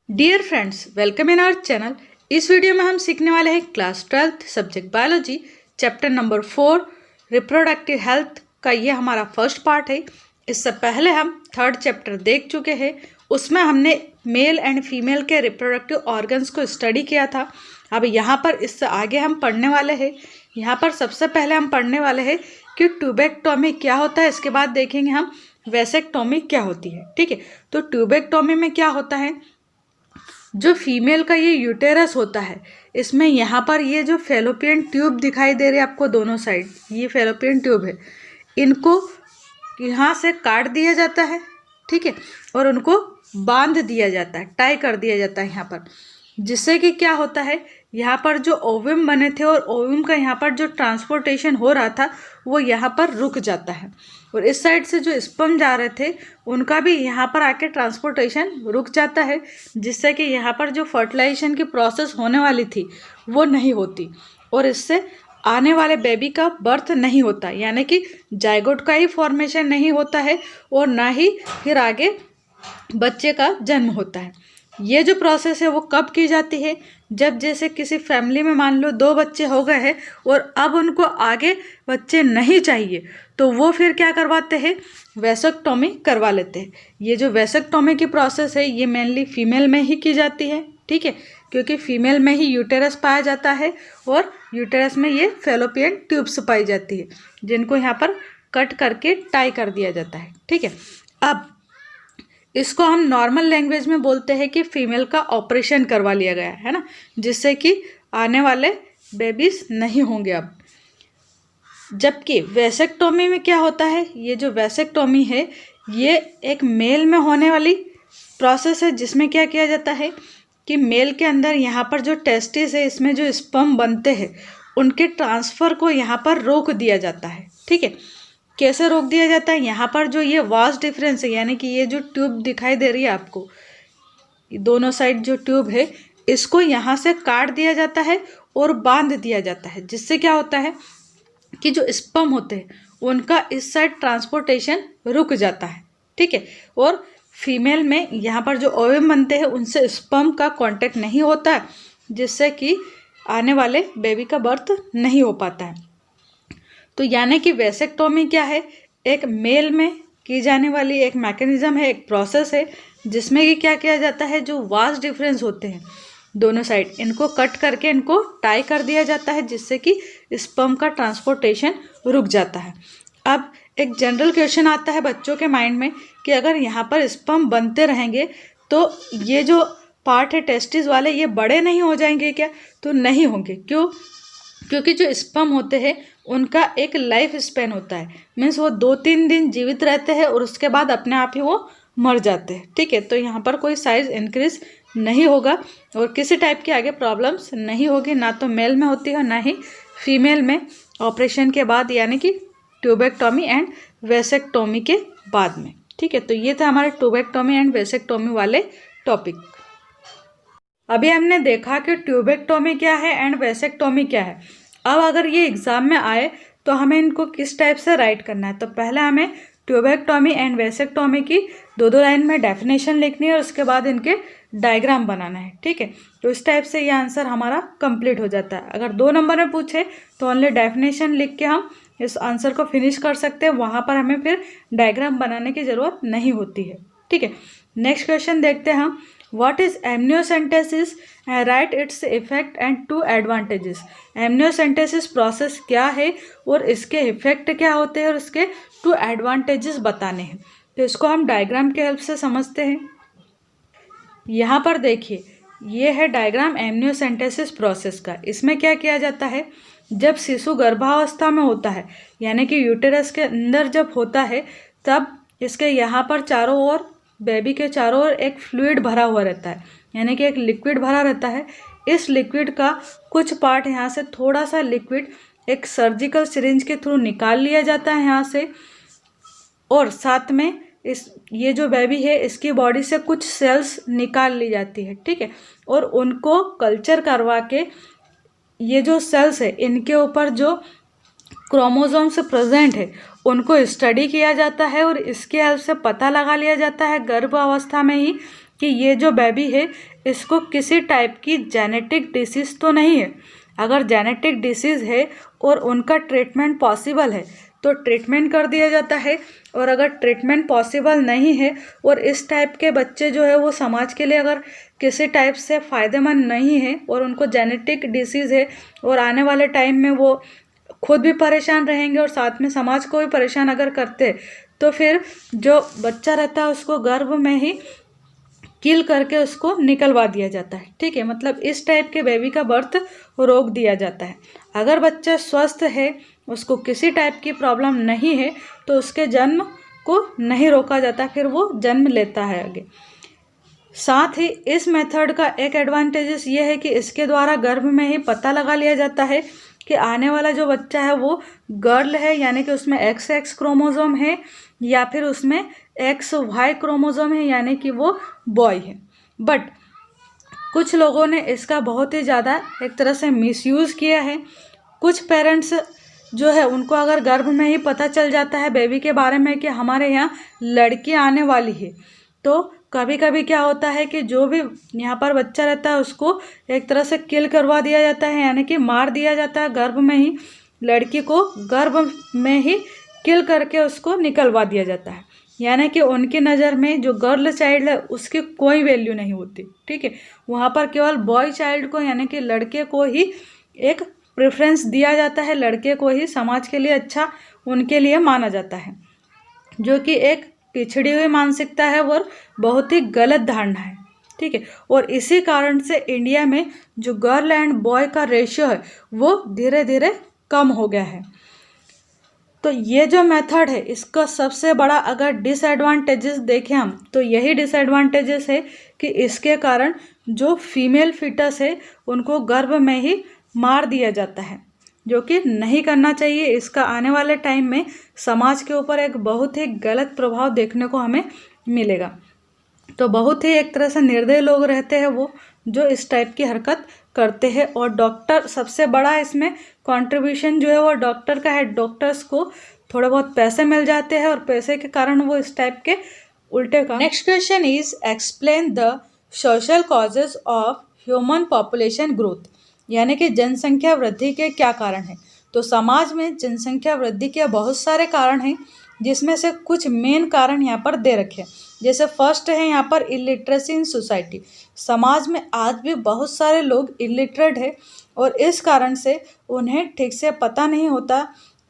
Dear friends, welcome in our channel. इस video में हम सीखने वाले हैं class 12th subject biology chapter number 4 reproductive health का। ये हमारा फर्स्ट पार्ट है। इससे पहले हम थर्ड चैप्टर देख चुके हैं। उसमें हमने मेल एंड फीमेल के रिप्रोडक्टिव ऑर्गन्स को स्टडी किया था। अब यहाँ पर इससे आगे हम पढ़ने वाले हैं। यहाँ पर सबसे पहले हम पढ़ने वाले हैं कि ट्यूबेक्टोमी क्या होता है। इसके बाद देखेंगे हम वेसेक्टोमी क्या होती है। ठीक है, तो ट्यूबेक्टोमी में क्या होता है, जो फीमेल का ये यूटेरस होता है, इसमें यहाँ पर ये जो फेलोपियन ट्यूब दिखाई दे रहे हैं आपको दोनों साइड, ये फेलोपियन ट्यूब है, इनको यहाँ से काट दिया जाता है। ठीक है, और उनको बांध दिया जाता है, टाई कर दिया जाता है यहाँ पर, जिससे कि क्या होता है, यहाँ पर जो ओवम बने थे और ओवम का यहाँ पर जो ट्रांसपोर्टेशन हो रहा था वो यहाँ पर रुक जाता है, और इस साइड से जो स्पर्म जा रहे थे उनका भी यहाँ पर आके ट्रांसपोर्टेशन रुक जाता है, जिससे कि यहाँ पर जो फर्टिलाइजेशन की प्रोसेस होने वाली थी वो नहीं होती, और इससे आने वाले बेबी का बर्थ नहीं होता, यानी कि जाइगोट का ही फॉर्मेशन नहीं होता है और ना ही फिर आगे बच्चे का जन्म होता है। ये जो प्रोसेस है वो कब की जाती है, जब जैसे किसी फैमिली में मान लो 2 बच्चे हो गए हैं और अब उनको आगे बच्चे नहीं चाहिए, तो वो फिर क्या करवाते हैं, वेसेक्टोमी करवा लेते हैं। ये जो वेसेक्टोमी की प्रोसेस है ये मेनली फीमेल में ही की जाती है। ठीक है, क्योंकि फीमेल में ही यूटेरस पाया जाता है और यूटेरस में ये फेलोपियन ट्यूब्स पाई जाती है, जिनको यहाँ पर कट करके टाई कर दिया जाता है। ठीक है, अब इसको हम नॉर्मल लैंग्वेज में बोलते हैं कि फीमेल का ऑपरेशन करवा लिया गया है ना, जिससे कि आने वाले बेबीज नहीं होंगे अब। जबकि वेसेक्टोमी में क्या होता है, ये जो वेसेक्टोमी है ये एक मेल में होने वाली प्रोसेस है, जिसमें क्या किया जाता है कि मेल के अंदर यहाँ पर जो टेस्टिस है, इसमें जो स्पर्म बनते हैं उनके ट्रांसफ़र को यहाँ पर रोक दिया जाता है। ठीक है, कैसे रोक दिया जाता है, यहाँ पर जो ये वास्ट डिफरेंस है, यानी कि ये जो ट्यूब दिखाई दे रही है आपको, दोनों साइड जो ट्यूब है इसको यहाँ से काट दिया जाता है और बांध दिया जाता है, जिससे क्या होता है कि जो स्पर्म होते हैं उनका इस साइड ट्रांसपोर्टेशन रुक जाता है। ठीक है, और फीमेल में यहाँ पर जो ओवम बनते हैं उनसे स्पर्म का कांटेक्ट नहीं होता है, जिससे कि आने वाले बेबी का बर्थ नहीं हो पाता है। तो यानी कि वेसेक्टोमी क्या है, एक मेल में की जाने वाली एक मैकेनिज्म है, एक प्रोसेस है, जिसमें कि क्या किया जाता है, जो वास्ट डिफरेंस होते हैं दोनों साइड, इनको कट करके इनको टाई कर दिया जाता है, जिससे कि स्पर्म का ट्रांसपोर्टेशन रुक जाता है। अब एक जनरल क्वेश्चन आता है बच्चों के माइंड में कि अगर यहाँ पर स्पर्म बनते रहेंगे तो ये जो पार्ट है टेस्टिस वाले, ये बड़े नहीं हो जाएंगे क्या? तो नहीं होंगे। क्यों? क्योंकि जो स्पर्म होते हैं उनका एक लाइफ स्पेन होता है, मीन्स वो 2-3 दिन जीवित रहते हैं और उसके बाद अपने आप ही वो मर जाते हैं। ठीक है, तो यहाँ पर कोई साइज इंक्रीज नहीं होगा और किसी टाइप की आगे प्रॉब्लम्स नहीं होगी, ना तो मेल में होती है ना ही फीमेल में ऑपरेशन के बाद, यानी कि ट्यूबेक्टोमी एंड वेसेक्टोमी के बाद में। ठीक है, तो ये था हमारे ट्यूबेक्टोमी एंड वेसेक्टोमी वाले टॉपिक। अभी हमने देखा कि ट्यूबेक्टोमी क्या है एंड वेसेक्टोमी क्या है। अब अगर ये एग्ज़ाम में आए तो हमें इनको किस टाइप से राइट करना है, तो पहले हमें ट्यूबेक्टोमी एंड वेसेक्टोमी की 2-2 लाइन में डेफिनेशन लिखनी है और उसके बाद इनके डायग्राम बनाना है। ठीक है, तो इस टाइप से ये आंसर हमारा कंप्लीट हो जाता है। अगर 2 नंबर में पूछे तो ओनली डेफिनेशन लिख के हम इस आंसर को फिनिश कर सकते हैं, वहाँ पर हमें फिर डायग्राम बनाने की ज़रूरत नहीं होती है। ठीक है, नेक्स्ट क्वेश्चन देखते हैं हम। What is amniocentesis and write its effect and 2 advantages। amniocentesis process क्या है और इसके इफेक्ट क्या होते हैं और इसके 2 एडवांटेजेस बताने हैं। तो इसको हम डायग्राम के हेल्प से समझते हैं। यहाँ पर देखिए, ये है डायग्राम एमनियोसेंटेसिस प्रोसेस का। इसमें क्या किया जाता है, जब शिशु गर्भावस्था में होता है, यानी कि यूटेरस के अंदर जब होता है, तब इसके यहाँ पर चारों ओर, बेबी के चारों ओर एक फ्लूइड भरा हुआ रहता है, यानी कि एक लिक्विड भरा रहता है। इस लिक्विड का कुछ पार्ट यहाँ से, थोड़ा सा लिक्विड एक सर्जिकल सिरिंज के थ्रू निकाल लिया जाता है यहाँ से, और साथ में ये जो बेबी है इसकी बॉडी से कुछ सेल्स निकाल ली जाती है। ठीक है, और उनको कल्चर करवा के ये जो सेल्स है इनके ऊपर जो क्रोमोसोम्स प्रेजेंट है उनको स्टडी किया जाता है, और इसके हेल्प से पता लगा लिया जाता है गर्भ अवस्था में ही कि ये जो बेबी है इसको किसी टाइप की जेनेटिक डिसीज़ तो नहीं है। अगर जेनेटिक डिसीज़ है और उनका ट्रीटमेंट पॉसिबल है तो ट्रीटमेंट कर दिया जाता है, और अगर ट्रीटमेंट पॉसिबल नहीं है और इस टाइप के बच्चे जो है वो समाज के लिए अगर किसी टाइप से फ़ायदेमंद नहीं है और उनको जेनेटिक डिसीज़ है और आने वाले टाइम में वो खुद भी परेशान रहेंगे और साथ में समाज को भी परेशान अगर करते तो फिर जो बच्चा रहता है उसको गर्भ में ही किल करके उसको निकलवा दिया जाता है। ठीक है, मतलब इस टाइप के बेबी का बर्थ रोक दिया जाता है। अगर बच्चा स्वस्थ है, उसको किसी टाइप की प्रॉब्लम नहीं है, तो उसके जन्म को नहीं रोका जाता, फिर वो जन्म लेता है आगे। साथ ही इस मेथड का एक एडवांटेजेस ये है कि इसके द्वारा गर्भ में ही पता लगा लिया जाता है कि आने वाला जो बच्चा है वो गर्ल है, यानी कि उसमें XX क्रोमोसोम है, या फिर उसमें XY क्रोमोसोम है, यानी कि वो बॉय है। बट कुछ लोगों ने इसका बहुत ही ज़्यादा एक तरह से मिसयूज़ किया है। कुछ पेरेंट्स जो है उनको अगर गर्भ में ही पता चल जाता है बेबी के बारे में कि हमारे यहाँ लड़की आने वाली है, तो कभी कभी क्या होता है कि जो भी यहाँ पर बच्चा रहता है उसको एक तरह से किल करवा दिया जाता है, यानी कि मार दिया जाता है गर्भ में ही। लड़की को गर्भ में ही किल करके उसको निकलवा दिया जाता है, यानी कि उनकी नज़र में जो गर्ल चाइल्ड है उसकी कोई वैल्यू नहीं होती। ठीक है, वहाँ पर केवल बॉय चाइल्ड को यानी कि लड़के को ही एक प्रेफरेंस दिया जाता है, लड़के को ही समाज के लिए अच्छा उनके लिए माना जाता है, जो कि एक पिछड़ी हुई मानसिकता है और बहुत ही गलत धारणा है। ठीक है, और इसी कारण से इंडिया में जो गर्ल एंड बॉय का रेशियो है वो धीरे धीरे कम हो गया है। तो ये जो मेथड है इसका सबसे बड़ा अगर डिसएडवांटेजेस देखें हम, तो यही डिसएडवांटेजेस है कि इसके कारण जो फीमेल फिटस है उनको गर्भ में ही मार दिया जाता है, जो कि नहीं करना चाहिए। इसका आने वाले टाइम में समाज के ऊपर एक बहुत ही गलत प्रभाव देखने को हमें मिलेगा। तो बहुत ही एक तरह से निर्दयी लोग रहते हैं वो जो इस टाइप की हरकत करते हैं, और डॉक्टर सबसे बड़ा इसमें कंट्रीब्यूशन जो है वो डॉक्टर का है। डॉक्टर्स को थोड़े बहुत पैसे मिल जाते हैं और पैसे के कारण वो इस टाइप के उल्टे काम। Next question is explain the social causes of human population growth, यानी कि जनसंख्या वृद्धि के क्या कारण हैं। तो समाज में जनसंख्या वृद्धि के बहुत सारे कारण हैं, जिसमें से कुछ मेन कारण यहाँ पर दे रखे हैं। जैसे फर्स्ट है यहाँ पर इलिटरेसी इन सोसाइटी। समाज में आज भी बहुत सारे लोग इलिटरेट है और इस कारण से उन्हें ठीक से पता नहीं होता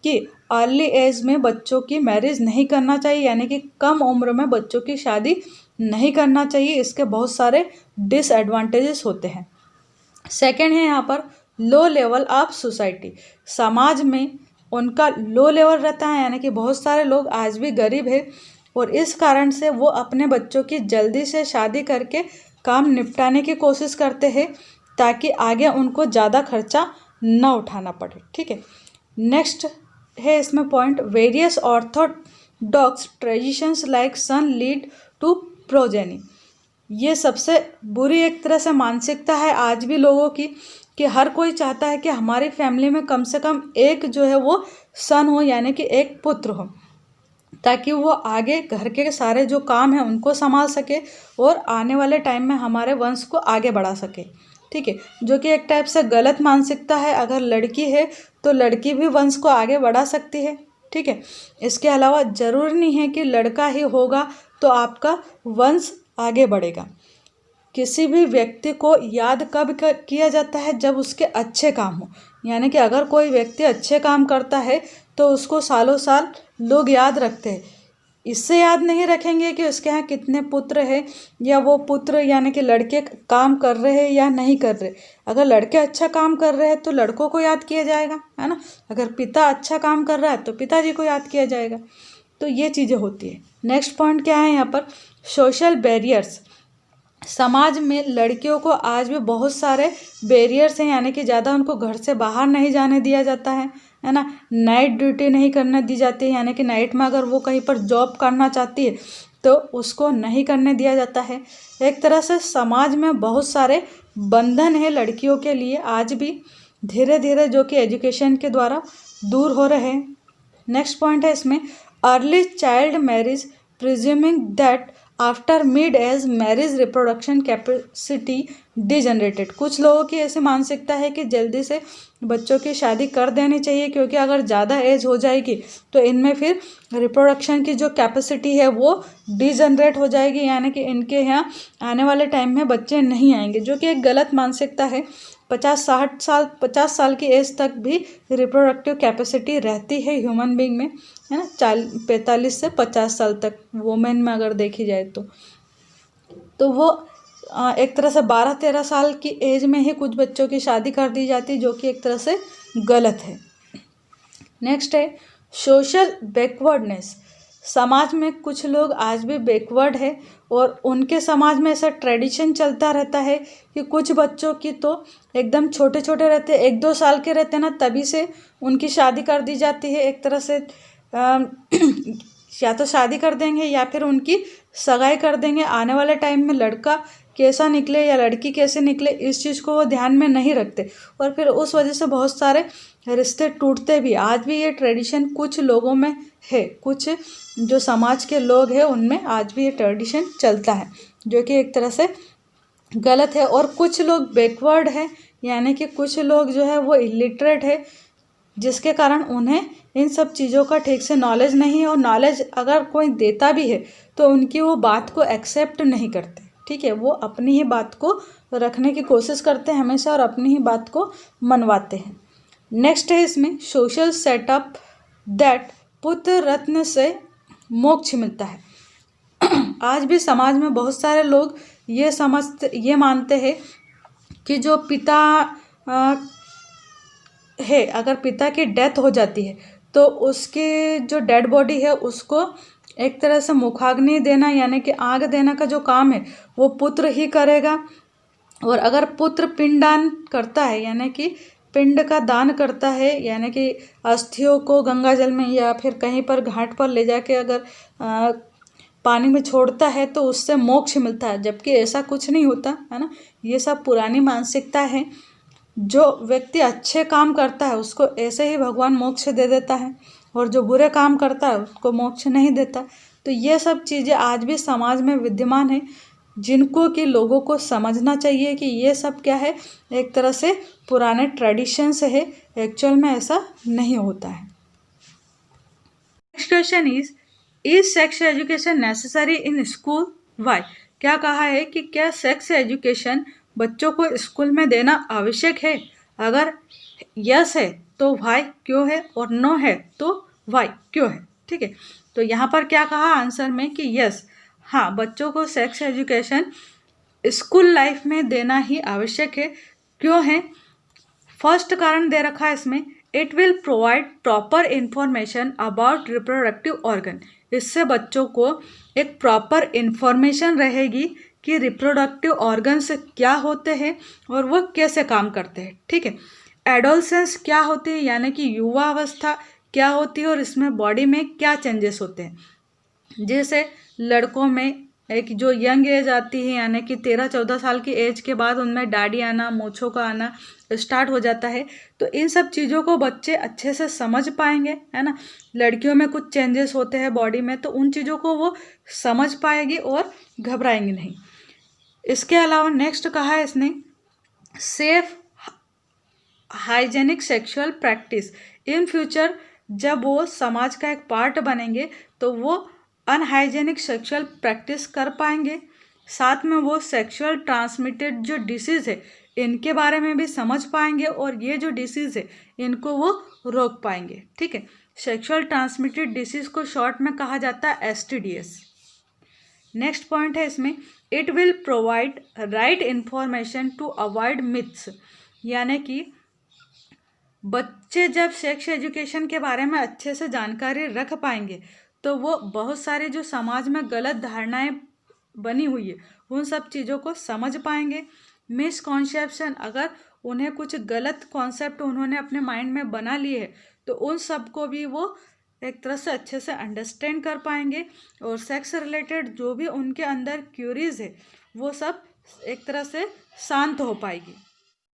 कि अर्ली एज में बच्चों की मैरिज नहीं करना चाहिए, यानी कि कम उम्र में बच्चों की शादी नहीं करना चाहिए। इसके बहुत सारे डिसएडवांटेजेस होते हैं। सेकेंड है यहाँ पर लो लेवल ऑफ सोसाइटी। समाज में उनका लो लेवल रहता है, यानी कि बहुत सारे लोग आज भी गरीब है और इस कारण से वो अपने बच्चों की जल्दी से शादी करके काम निपटाने की कोशिश करते हैं ताकि आगे उनको ज़्यादा खर्चा न उठाना पड़े। ठीक है, नेक्स्ट है इसमें point various orthodox traditions like son lead to progeny. ये सबसे बुरी एक तरह से मानसिकता है आज भी लोगों की कि हर कोई चाहता है कि हमारी फैमिली में कम से कम एक जो है वो सन हो, यानी कि एक पुत्र हो, ताकि वो आगे घर के सारे जो काम हैं उनको संभाल सके और आने वाले टाइम में हमारे वंश को आगे बढ़ा सके। ठीक है, जो कि एक टाइप से गलत मानसिकता है। अगर लड़की है तो लड़की भी वंश को आगे बढ़ा सकती है। ठीक है, इसके अलावा ज़रूरी नहीं है कि लड़का ही होगा तो आपका वंश आगे बढ़ेगा। किसी भी व्यक्ति को याद कब किया जाता है, जब उसके अच्छे काम हो, यानी कि अगर कोई व्यक्ति अच्छे काम करता है तो उसको सालों साल लोग याद रखते हैं। इससे याद नहीं रखेंगे कि उसके यहाँ कितने पुत्र हैं या वो पुत्र यानी कि लड़के काम कर रहे हैं या नहीं कर रहे। अगर लड़के अच्छा काम कर रहे हैं तो लड़कों को याद किया जाएगा, है ना। अगर पिता अच्छा काम कर रहा है तो पिताजी को याद किया जाएगा। तो ये चीज़ें होती है। नेक्स्ट पॉइंट क्या है यहाँ पर, सोशल बैरियर्स। समाज में लड़कियों को आज भी बहुत सारे बैरियर्स हैं, यानी कि ज़्यादा उनको घर से बाहर नहीं जाने दिया जाता है ना। नाइट ड्यूटी नहीं करने दी जाती है, यानी कि नाइट में अगर वो कहीं पर जॉब करना चाहती है तो उसको नहीं करने दिया जाता है। एक तरह से समाज में बहुत सारे बंधन है लड़कियों के लिए आज भी, धीरे धीरे जो कि एजुकेशन के द्वारा दूर हो रहे हैं। नेक्स्ट पॉइंट है इसमें early child marriage presuming that after mid age marriage reproduction capacity degenerated. कुछ लोगों की ऐसी मानसिकता है कि जल्दी से बच्चों की शादी कर देनी चाहिए, क्योंकि अगर ज़्यादा एज हो जाएगी तो इनमें फिर रिप्रोडक्शन की जो कैपेसिटी है वो डिजनरेट हो जाएगी, यानी कि इनके यहाँ आने वाले टाइम में बच्चे नहीं आएंगे, जो कि एक गलत मानसिकता है। 50 साल की एज तक भी रिप्रोडक्टिव कैपेसिटी रहती है ह्यूमन बीइंग में, है ना। 45 से 50 साल तक वुमेन में अगर देखी जाए तो वो एक तरह से 12-13 साल की एज में ही कुछ बच्चों की शादी कर दी जाती है, जो कि एक तरह से गलत है। नेक्स्ट है सोशल बैकवर्डनेस। समाज में कुछ लोग आज भी बैकवर्ड है और उनके समाज में ऐसा ट्रेडिशन चलता रहता है कि कुछ बच्चों की तो एकदम छोटे छोटे रहते, 1-2 साल के रहते ना, तभी से उनकी शादी कर दी जाती है। एक तरह से या तो शादी कर देंगे या फिर उनकी सगाई कर देंगे। आने वाले टाइम में लड़का कैसा निकले या लड़की कैसे निकले, इस चीज़ को वो ध्यान में नहीं रखते और फिर उस वजह से बहुत सारे रिश्ते टूटते भी। आज भी ये ट्रेडिशन कुछ लोगों में है, कुछ जो समाज के लोग हैं उनमें आज भी ये ट्रेडिशन चलता है, जो कि एक तरह से गलत है। और कुछ लोग बैकवर्ड है, यानी कि कुछ लोग जो है वो इलिटरेट है, जिसके कारण उन्हें इन सब चीज़ों का ठीक से नॉलेज नहीं है, और नॉलेज अगर कोई देता भी है तो उनकी वो बात को एक्सेप्ट नहीं करते। ठीक है, वो अपनी ही बात को रखने की कोशिश करते हैं हमेशा और अपनी ही बात को मनवाते हैं। नेक्स्ट है इसमें सोशल सेटअप दैट पुत्र रत्न से मोक्ष मिलता है। आज भी समाज में बहुत सारे लोग ये मानते हैं कि जो पिता है, अगर पिता की डेथ हो जाती है तो उसकी जो डेड बॉडी है उसको एक तरह से मुखाग्नि देना, यानी कि आग देना का जो काम है वो पुत्र ही करेगा। और अगर पुत्र पिंडदान करता है, यानी कि पिंड का दान करता है, यानी कि अस्थियों को गंगा जल में या फिर कहीं पर घाट पर ले जाके अगर पानी में छोड़ता है तो उससे मोक्ष मिलता है, जबकि ऐसा कुछ नहीं होता है ना। ये सब पुरानी मानसिकता है। जो व्यक्ति अच्छे काम करता है उसको ऐसे ही भगवान मोक्ष दे देता है, और जो बुरे काम करता है उसको मोक्ष नहीं देता। तो ये सब चीज़ें आज भी समाज में विद्यमान है, जिनको कि लोगों को समझना चाहिए कि ये सब क्या है, एक तरह से पुराने ट्रेडिशन से है, एक्चुअल में ऐसा नहीं होता है। Next question is sex education necessary in school, why. क्या कहा है कि क्या सेक्स एजुकेशन बच्चों को स्कूल में देना आवश्यक है? अगर यस है तो वाई क्यों है, और नो है तो वाई क्यों है। ठीक है, तो यहाँ पर क्या कहा आंसर में कि यस, हाँ, बच्चों को सेक्स एजुकेशन स्कूल लाइफ में देना ही आवश्यक है। क्यों है? फर्स्ट कारण दे रखा है इसमें, it will provide proper information about reproductive organ. इससे बच्चों को एक प्रॉपर इंफॉर्मेशन रहेगी कि रिप्रोडक्टिव ऑर्गन्स क्या होते हैं और वो कैसे काम करते हैं। ठीक है, एडोलसेंस क्या होती है, यानी कि युवा अवस्था क्या होती है और इसमें बॉडी में क्या चेंजेस होते हैं। जैसे लड़कों में एक जो यंग एज आती है, यानी कि 13-14 साल की एज के बाद उनमें दाढ़ी आना, मूंछों का आना स्टार्ट हो जाता है। तो इन सब चीज़ों को बच्चे अच्छे से समझ पाएंगे, है ना। लड़कियों में कुछ चेंजेस होते हैं बॉडी में, तो उन चीज़ों को वो समझ पाएगी और घबराएंगे नहीं। इसके अलावा नेक्स्ट कहा है इसने, safe hygienic sexual practice. In future जब वो समाज का एक पार्ट बनेंगे तो वो अनहाइजेनिक सेक्सुअल प्रैक्टिस कर पाएंगे। साथ में वो सेक्सुअल ट्रांसमिटेड जो डिसीज़ है इनके बारे में भी समझ पाएंगे, और ये जो डिसीज़ है इनको वो रोक पाएंगे। ठीक है, सेक्सुअल ट्रांसमिटेड डिसीज़ को शॉर्ट में कहा जाता है STDs। नेक्स्ट पॉइंट है इसमें, it will provide right information to avoid myths. यानी कि बच्चे जब सेक्स एजुकेशन के बारे में अच्छे से जानकारी रख पाएंगे तो वो बहुत सारे जो समाज में गलत धारणाएं बनी हुई है उन सब चीज़ों को समझ पाएंगे। मिसकॉन्सेप्शन, अगर उन्हें कुछ गलत कॉन्सेप्ट उन्होंने अपने माइंड में बना लिए है तो उन सब को भी वो एक तरह से अच्छे से अंडरस्टैंड कर पाएंगे, और सेक्स रिलेटेड जो भी उनके अंदर क्यूरीज है वो सब एक तरह से शांत हो पाएगी।